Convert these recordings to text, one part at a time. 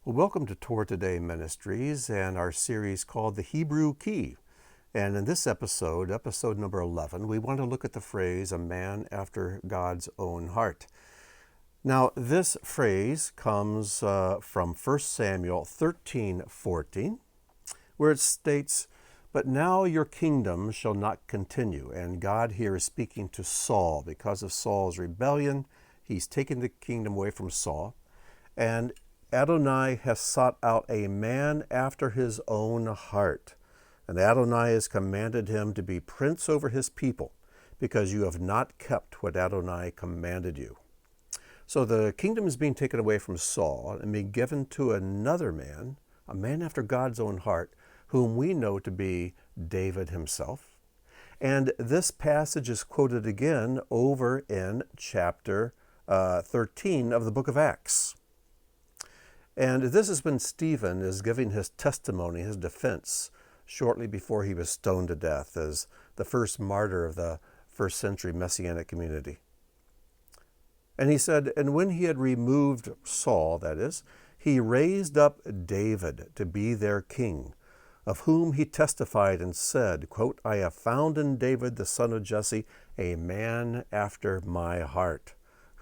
Well, welcome to Torah Today Ministries and our series called The Hebrew Key. And in this episode number 11, we want to look at the phrase, a man after God's own heart. Now, this phrase comes from 1 Samuel 13:14, where it states, "But now your kingdom shall not continue." And God here is speaking to Saul. Because of Saul's rebellion, he's taken the kingdom away from Saul. And Adonai has sought out a man after his own heart. And Adonai has commanded him to be prince over his people, because you have not kept what Adonai commanded you. So the kingdom is being taken away from Saul and being given to another man, a man after God's own heart, whom we know to be David himself. And this passage is quoted again over in chapter 13 of the book of Acts. And this is when Stephen is giving his testimony, his defense, shortly before he was stoned to death as the first martyr of the first century messianic community. And he said, "And when he had removed Saul, that is, he raised up David to be their king, of whom he testified and said, quote, 'I have found in David the son of Jesse a man after my heart,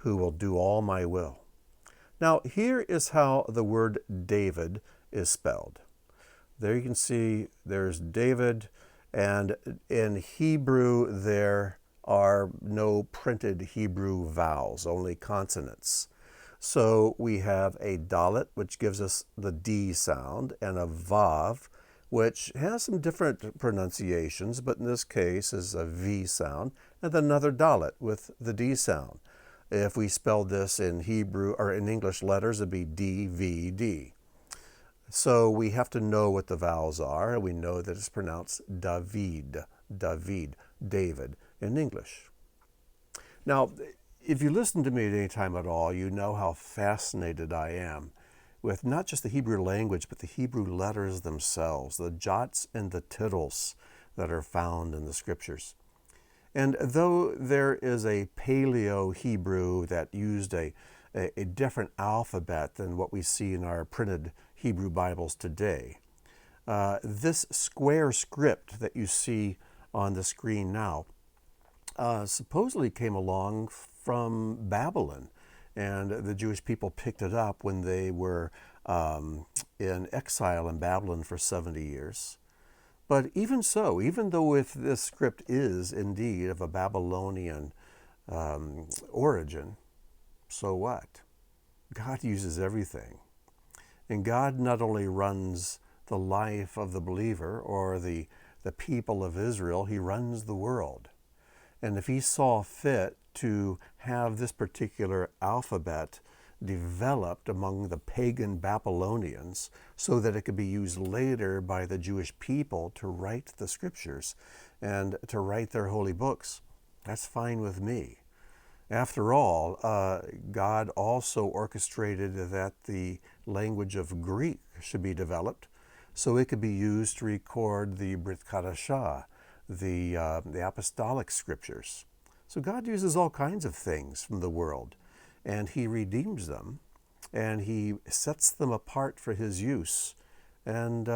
who will do all my will.'" Now, here is how the word David is spelled. There you can see there's David, and in Hebrew there are no printed Hebrew vowels, only consonants. So we have a Dalet, which gives us the D sound, and a Vav, which has some different pronunciations, but in this case is a V sound, and then another Dalet with the D sound. If we spelled this in Hebrew or in English letters, it'd be DVD. So we have to know what the vowels are. We know that it's pronounced David, David in English. Now, if you listen to me at any time at all, you know how fascinated I am with not just the Hebrew language, but the Hebrew letters themselves, the jots and the tittles that are found in the scriptures. And though there is a Paleo-Hebrew that used a different alphabet than what we see in our printed Hebrew Bibles today, this square script that you see on the screen now supposedly came along from Babylon. And the Jewish people picked it up when they were in exile in Babylon for 70 years. But even so, even though if this script is indeed of a Babylonian origin, so what? God uses everything. And God not only runs the life of the believer or the people of Israel, he runs the world. And if he saw fit to have this particular alphabet developed among the pagan Babylonians so that it could be used later by the Jewish people to write the scriptures and to write their holy books, that's fine with me. After all, God also orchestrated that the language of Greek should be developed so it could be used to record the Brit Chadashah, the apostolic scriptures. So God uses all kinds of things from the world, and he redeems them, and he sets them apart for his use. And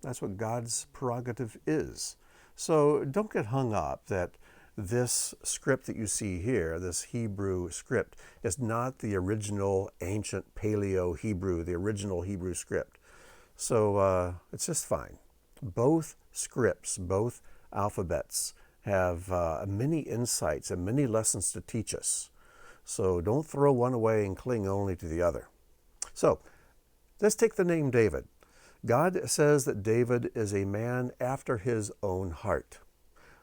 that's what God's prerogative is. So don't get hung up that this script that you see here, this Hebrew script, is not the original ancient Paleo-Hebrew, the original Hebrew script. So it's just fine. Both scripts, both alphabets have many insights and many lessons to teach us. So don't throw one away and cling only to the other. So let's take the name David. God says that David is a man after his own heart.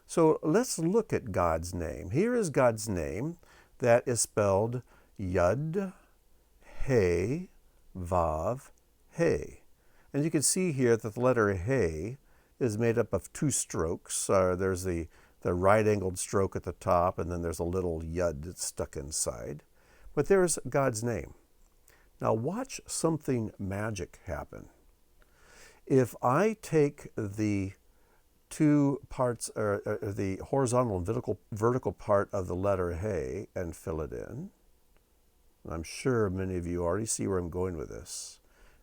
So let's look at God's name. Here is God's name that is spelled Yud, He, Vav, He. And you can see here that the letter He is made up of two strokes. There's the right-angled stroke at the top, and then there's a little yud that's stuck inside. But there's God's name. Now watch something magic happen. If I take the two parts, or the horizontal and vertical part of the letter He and fill it in, I'm sure many of you already see where I'm going with this.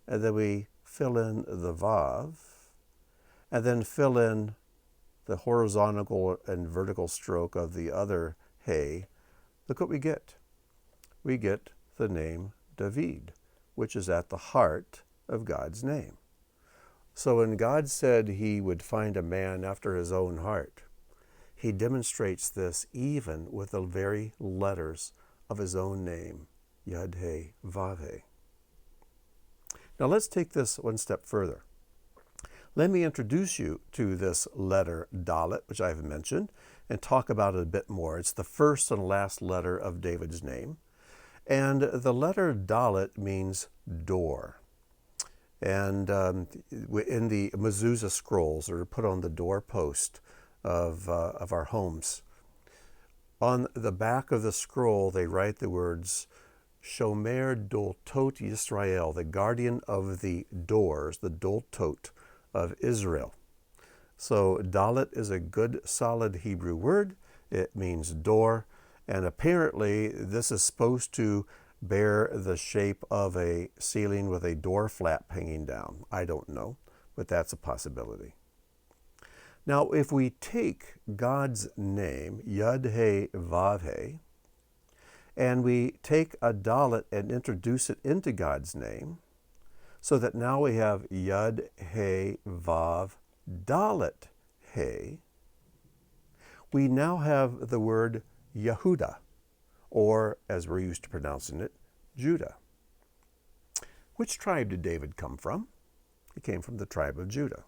and then we fill in the Vav, and then fill in the horizontal and vertical stroke of the other Hey, look what we get. We get the name David, which is at the heart of God's name. So when God said he would find a man after his own heart, he demonstrates this even with the very letters of his own name, Yud He Vav He. Now let's take this one step further. Let me introduce you to this letter Dalet, which I've mentioned, and talk about it a bit more. It's the first and last letter of David's name. And the letter Dalet means door. And in the mezuzah scrolls that are put on the doorpost of our homes, on the back of the scroll they write the words, Shomer Doltot Yisrael, the guardian of the doors, the Doltot of Israel. So Dalet is a good, solid Hebrew word. It means door, and apparently this is supposed to bear the shape of a ceiling with a door flap hanging down. I don't know, but that's a possibility. Now, if we take God's name, Yud He Vav He, and we take a Dalet and introduce it into God's name, so that now we have Yud He Vav Dalet He, we now have the word Yehuda, or as we're used to pronouncing it, Judah. Which tribe did David come from? He came from the tribe of Judah.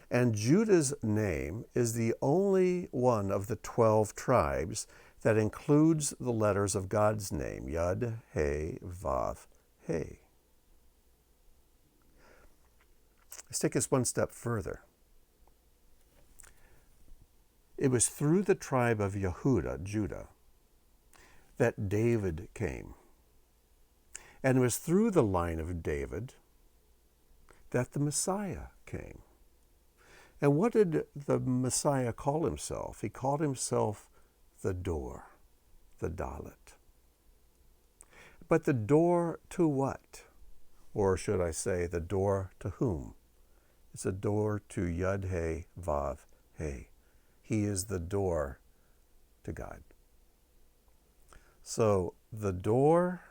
And Judah's name is the only one of the 12 tribes that includes the letters of God's name, Yud He Vav He. Let's take this one step further. It was through the tribe of Yehuda, Judah, that David came. And it was through the line of David that the Messiah came. And what did the Messiah call himself? He called himself the door, the Dalet. But the door to what? Or should I say, the door to whom? It's a door to Yud He Vav He. He is the door to God. So the door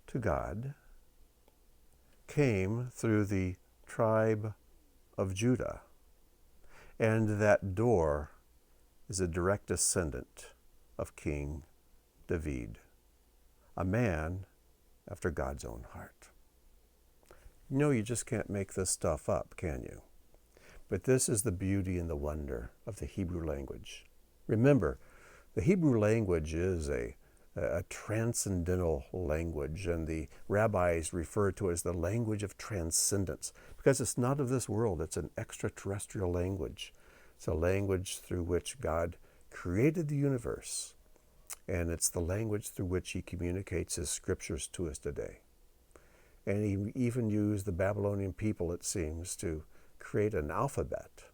to God came through the tribe of Judah, and that door is a direct descendant of King David, a man after God's own heart. You know, you just can't make this stuff up, can you? But this is the beauty and the wonder of the Hebrew language. Remember, the Hebrew language is a transcendental language, and the rabbis refer to it as the language of transcendence, because it's not of this world. It's an extraterrestrial language. It's a language through which God created the universe, and it's the language through which he communicates his scriptures to us today. And he even used the Babylonian people, it seems, to create an alphabet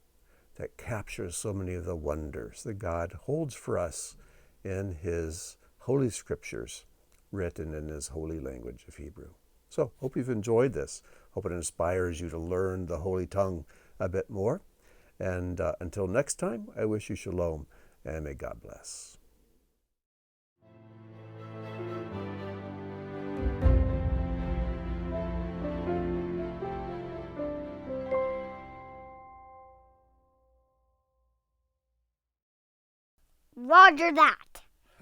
that captures so many of the wonders that God holds for us in his holy scriptures written in his holy language of Hebrew. So, hope you've enjoyed this. Hope it inspires you to learn the holy tongue a bit more. And until next time, I wish you shalom, and may God bless. Roger that.